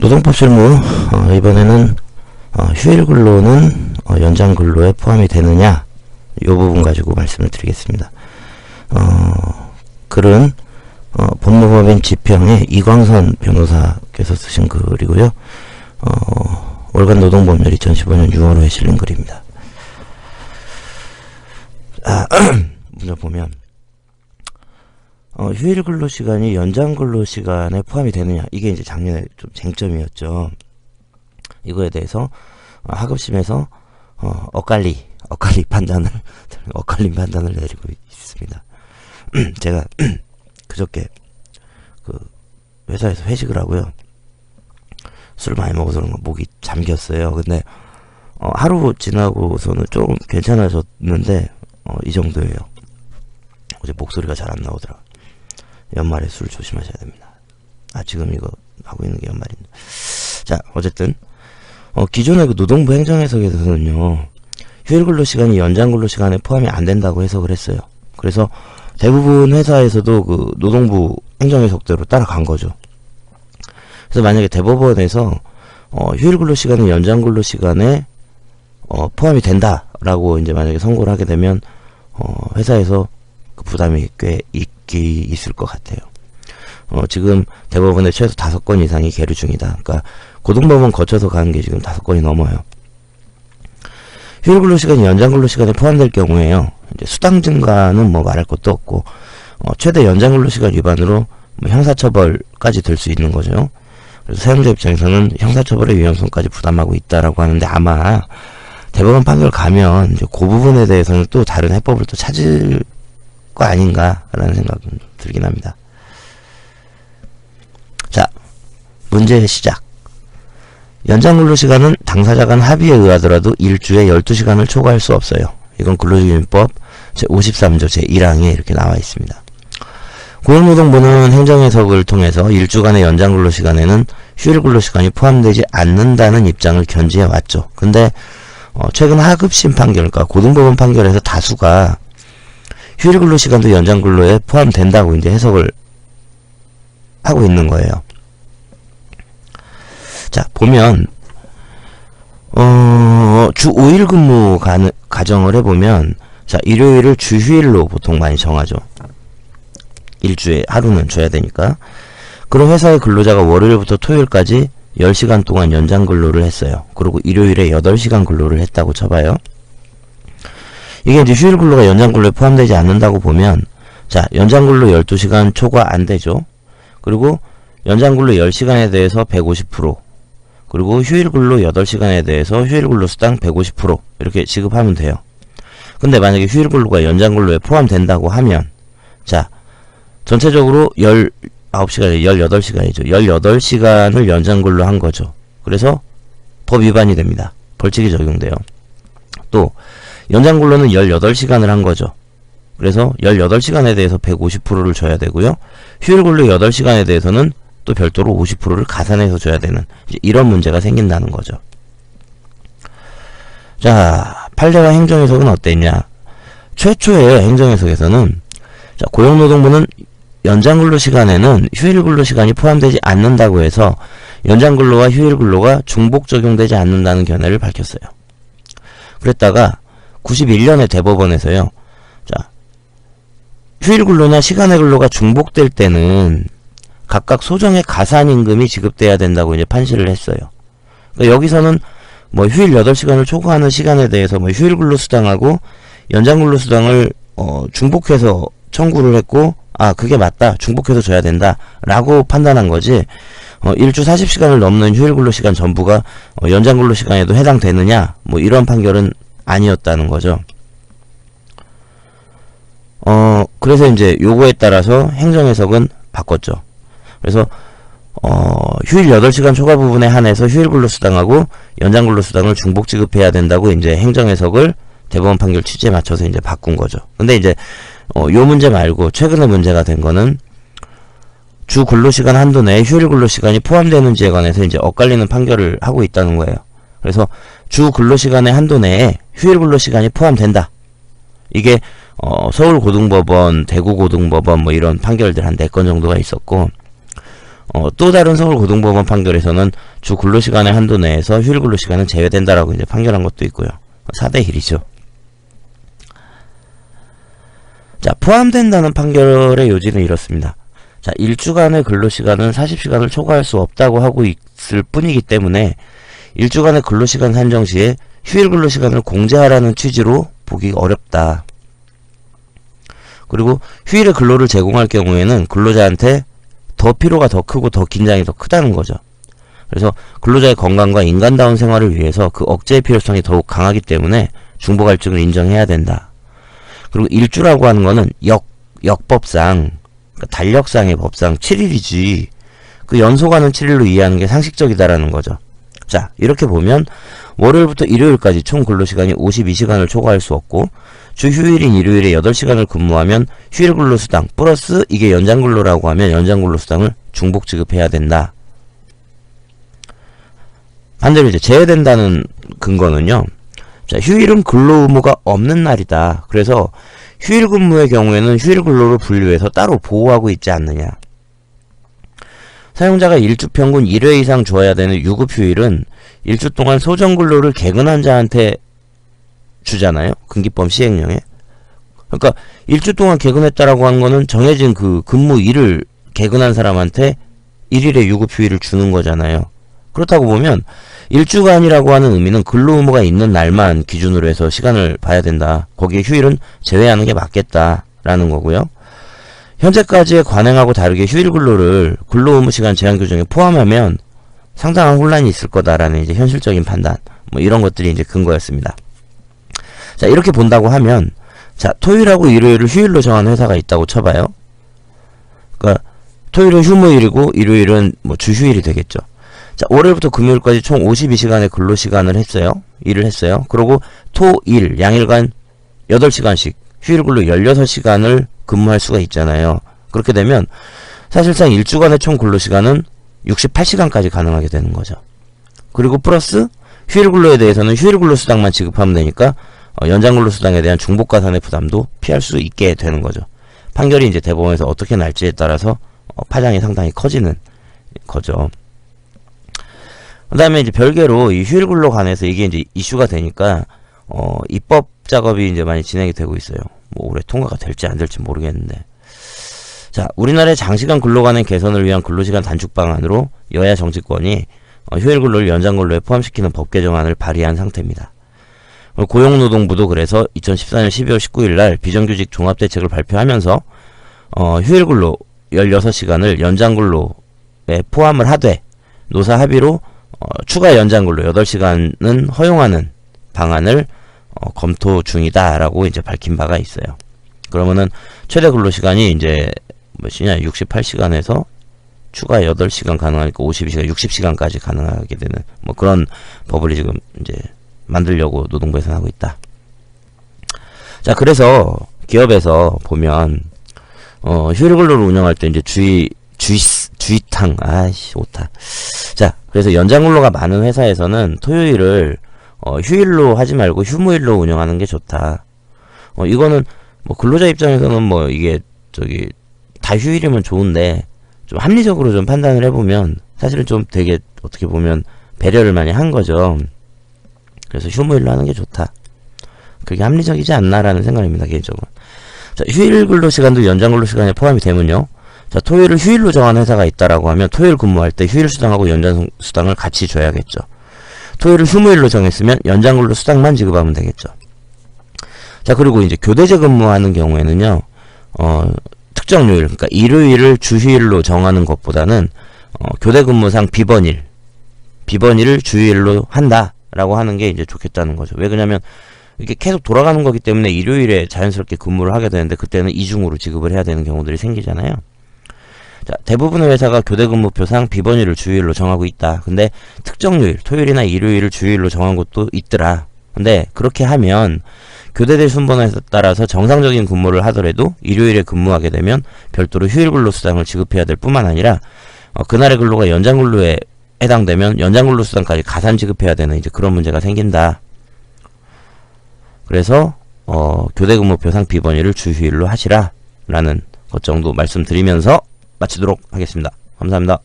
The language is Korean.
노동법 실무 이번에는 휴일 근로는 연장 근로에 포함이 되느냐 이 부분 가지고 말씀을 드리겠습니다. 글은 법무법인 지평의 이광선 변호사께서 쓰신 글이고요. 월간 노동법률 2015년 6월호에 실린 글입니다. 먼저 보면 휴일 근로시간이 연장 근로시간에 포함이 되느냐, 이게 이제 작년에 좀 쟁점이었죠. 이거에 대해서 하급심에서 엇갈린 판단을 내리고 있습니다. 제가 그저께 그 회사에서 회식을 하고요. 술 많이 먹어서 그런 거 목이 잠겼어요. 근데 하루 지나고서는 좀 괜찮아졌는데 이 정도예요. 어제 목소리가 잘 안 나오더라. 연말에 술 조심하셔야 됩니다. 지금 이거 하고 있는 게 연말입니다. 자, 어쨌든 기존의 그 노동부 행정해석에서는요, 휴일 근로시간이 연장 근로시간에 포함이 안 된다고 해석을 했어요. 그래서 대부분 회사에서도 그 노동부 행정해석대로 따라간 거죠. 그래서 만약에 대법원에서 휴일 근로시간은 연장 근로시간에 포함이 된다라고 이제 만약에 선고를 하게 되면 회사에서 그 부담이 꽤 있을 것 같아요. 지금 대법원에 최소 5건 이상이 계류 중이다. 그러니까 고등법원 거쳐서 가는 게 지금 5건이 넘어요. 휴일 근로시간이 연장 근로시간에 포함될 경우에요, 이제 수당 증가는 뭐 말할 것도 없고 최대 연장 근로시간 위반으로 뭐 형사처벌까지 될 수 있는 거죠. 그래서 사용자 입장에서는 형사처벌의 위험성까지 부담하고 있다라고 하는데, 아마 대법원 판결 가면 이제 그 부분에 대해서는 또 다른 해법을 또 찾을 거 아닌가라는 생각은 들긴 합니다. 자, 문제의 시작. 연장 근로시간은 당사자 간 합의에 의하더라도 일주에 12시간을 초과할 수 없어요. 이건 근로기준법 제53조 제1항에 이렇게 나와 있습니다. 고용노동부는 행정해석을 통해서 일주간의 연장 근로시간에는 휴일 근로시간이 포함되지 않는다는 입장을 견지해 왔죠. 근데 최근 하급심 판결, 그러니까 고등법원 판결에서 다수가 휴일 근로시간도 연장 근로에 포함된다고 이제 해석을 하고 있는 거예요. 자, 보면 주 5일 근무 가정을 해보면, 자, 일요일을 주휴일로 보통 많이 정하죠. 일주에 하루는 줘야 되니까. 그럼 회사의 근로자가 월요일부터 토요일까지 10시간 동안 연장 근로를 했어요. 그리고 일요일에 8시간 근로를 했다고 쳐봐요. 이게 이제 휴일 근로가 연장 근로에 포함되지 않는다고 보면, 자, 연장 근로 12시간 초과 안 되죠. 그리고 연장 근로 10시간에 대해서 150%, 그리고 휴일 근로 8시간에 대해서 휴일 근로 수당 150% 이렇게 지급하면 돼요. 근데 만약에 휴일 근로가 연장 근로에 포함된다고 하면, 자, 전체적으로 19시간, 18시간이죠. 18시간을 연장 근로 한 거죠. 그래서 법 위반이 됩니다. 벌칙이 적용돼요. 또 연장 근로는 18시간을 한 거죠. 그래서 18시간에 대해서 150%를 줘야 되고요. 휴일 근로 8시간에 대해서는 또 별도로 50%를 가산해서 줘야 되는, 이런 문제가 생긴다는 거죠. 자, 판례와 행정해석은 어땠냐? 최초의 행정해석에서는, 자, 고용노동부는 연장 근로시간에는 휴일 근로시간이 포함되지 않는다고 해서 연장 근로와 휴일 근로가 중복 적용되지 않는다는 견해를 밝혔어요. 그랬다가 91년에 대법원에서요, 자, 휴일 근로나 시간의 근로가 중복될 때는 각각 소정의 가산임금이 지급돼야 된다고 이제 판시를 했어요. 그러니까 여기서는 뭐 휴일 8시간을 초과하는 시간에 대해서 뭐 휴일 근로 수당하고 연장 근로 수당을 중복해서 청구를 했고, 그게 맞다, 중복해서 줘야 된다 라고 판단한 거지, 일주 40시간을 넘는 휴일 근로시간 전부가 연장 근로시간에도 해당되느냐, 뭐 이런 판결은 아니었다는 거죠. 그래서 이제 요거에 따라서 행정해석은 바꿨죠. 그래서 휴일 8시간 초과 부분에 한해서 휴일 근로수당하고 연장 근로수당을 중복 지급해야 된다고 이제 행정해석을 대법원 판결 취지에 맞춰서 이제 바꾼 거죠. 근데 이제 요 문제 말고 최근에 문제가 된 거는 주 근로시간 한도 내에 휴일 근로시간이 포함되는지에 관해서 이제 엇갈리는 판결을 하고 있다는 거예요. 그래서 주 근로시간의 한도 내에 휴일 근로시간이 포함된다. 이게 서울고등법원, 대구고등법원 뭐 이런 판결들 한 4건 정도가 있었고, 또 다른 서울고등법원 판결에서는 주 근로시간의 한도 내에서 휴일 근로시간은 제외된다라고 이제 판결한 것도 있고요. 4대 1이죠. 자, 포함된다는 판결의 요지는 이렇습니다. 자, 일주간의 근로시간은 40시간을 초과할 수 없다고 하고 있을 뿐이기 때문에 일주간의 근로시간 산정 시에 휴일 근로시간을 공제하라는 취지로 보기 어렵다. 그리고 휴일에 근로를 제공할 경우에는 근로자한테 더 피로가 더 크고 더 긴장이 더 크다는 거죠. 그래서 근로자의 건강과 인간다운 생활을 위해서 그 억제의 필요성이 더욱 강하기 때문에 중복할증을 인정해야 된다. 그리고 일주라고 하는 거는 역법상, 그러니까 달력상의 법상 7일이지 그 연속하는 7일로 이해하는 게 상식적이다라는 거죠. 자, 이렇게 보면 월요일부터 일요일까지 총 근로시간이 52시간을 초과할 수 없고 주 휴일인 일요일에 8시간을 근무하면 휴일 근로수당 플러스 이게 연장근로라고 하면 연장근로수당을 중복 지급해야 된다. 반대로 이제 제외된다는 근거는요. 자, 휴일은 근로 의무가 없는 날이다. 그래서 휴일 근무의 경우에는 휴일 근로를 분류해서 따로 보호하고 있지 않느냐. 사용자가 일주 평균 1회 이상 주어야 되는 유급 휴일은 일주 동안 소정 근로를 개근한 자한테 주잖아요. 근기법 시행령에. 그러니까 일주 동안 개근했다라고 한 거는 정해진 그 근무일을 개근한 사람한테 1일의 유급 휴일을 주는 거잖아요. 그렇다고 보면 일주간이라고 하는 의미는 근로 의무가 있는 날만 기준으로 해서 시간을 봐야 된다. 거기에 휴일은 제외하는 게 맞겠다라는 거고요. 현재까지의 관행하고 다르게 휴일 근로를 근로 의무 시간 제한 규정에 포함하면 상당한 혼란이 있을 거다라는 이제 현실적인 판단, 뭐 이런 것들이 이제 근거였습니다. 자, 이렇게 본다고 하면, 자, 토요일하고 일요일을 휴일로 정하는 회사가 있다고 쳐봐요. 그러니까 토요일은 휴무일이고 일요일은 뭐 주휴일이 되겠죠. 자, 월요일부터 금요일까지 총 52시간의 근로시간을 했어요. 일을 했어요. 그리고 토, 일, 양일간 8시간씩 휴일 근로 16시간을 근무할 수가 있잖아요. 그렇게 되면 사실상 일주간의 총 근로시간은 68시간까지 가능하게 되는 거죠. 그리고 플러스 휴일 근로에 대해서는 휴일 근로수당만 지급하면 되니까 연장 근로수당에 대한 중복가산의 부담도 피할 수 있게 되는 거죠. 판결이 이제 대법원에서 어떻게 날지에 따라서 파장이 상당히 커지는 거죠. 그 다음에 이제 별개로 이 휴일 근로 관해서 이게 이제 이슈가 되니까 입법 작업이 이제 많이 진행이 되고 있어요. 뭐 올해 통과가 될지 안 될지 모르겠는데. 자, 우리나라의 장시간 근로관행 개선을 위한 근로시간 단축 방안으로 여야 정치권이 휴일 근로를 연장 근로에 포함시키는 법 개정안을 발의한 상태입니다. 고용노동부도 그래서 2014년 12월 19일 날 비정규직 종합대책을 발표하면서 휴일 근로 16시간을 연장 근로에 포함을 하되 노사 합의로 추가 연장 근로 8시간은 허용하는 방안을 검토 중이다라고 이제 밝힌 바가 있어요. 그러면은 최대 근로시간이 이제 몇이냐 68시간에서 추가 8시간 가능하니까 52시간 60시간까지 가능하게 되는 뭐 그런 법을 지금 이제 만들려고 노동부에서 하고 있다. 자, 그래서 기업에서 보면 휴일 근로를 운영할 때 이제 주의탕 오타. 자, 그래서 연장 근로가 많은 회사에서는 토요일을 휴일로 하지 말고 휴무일로 운영하는 게 좋다. 이거는 뭐 근로자 입장에서는 뭐 이게 다 휴일이면 좋은데 좀 합리적으로 좀 판단을 해보면 사실은 좀 되게 어떻게 보면 배려를 많이 한 거죠. 그래서 휴무일로 하는 게 좋다. 그게 합리적이지 않나라는 생각입니다, 개인적으로. 자, 휴일 근로 시간도 연장 근로 시간에 포함이 되면요. 자, 토요일을 휴일로 정하는 회사가 있다라고 하면 토요일 근무할 때 휴일 수당하고 연장 수당을 같이 줘야겠죠. 토요일을 휴무일로 정했으면 연장 근로 수당만 지급하면 되겠죠. 자, 그리고 이제 교대제 근무하는 경우에는요. 특정 요일, 그러니까 일요일을 주휴일로 정하는 것보다는 교대 근무상 비번일을 주휴일로 한다라고 하는 게 이제 좋겠다는 거죠. 왜 그러냐면 이게 계속 돌아가는 거기 때문에 일요일에 자연스럽게 근무를 하게 되는데 그때는 이중으로 지급을 해야 되는 경우들이 생기잖아요. 자, 대부분의 회사가 교대 근무표상 비번일을 주휴일로 정하고 있다. 근데 특정 요일, 토요일이나 일요일을 주휴일로 정한 곳도 있더라. 근데 그렇게 하면 교대대 순번에 따라서 정상적인 근무를 하더라도 일요일에 근무하게 되면 별도로 휴일 근로 수당을 지급해야 될 뿐만 아니라 그날의 근로가 연장 근로에 해당되면 연장 근로 수당까지 가산 지급해야 되는 이제 그런 문제가 생긴다. 그래서 교대 근무표상 비번일을 주휴일로 하시라 라는 것 정도 말씀드리면서 마치도록 하겠습니다. 감사합니다.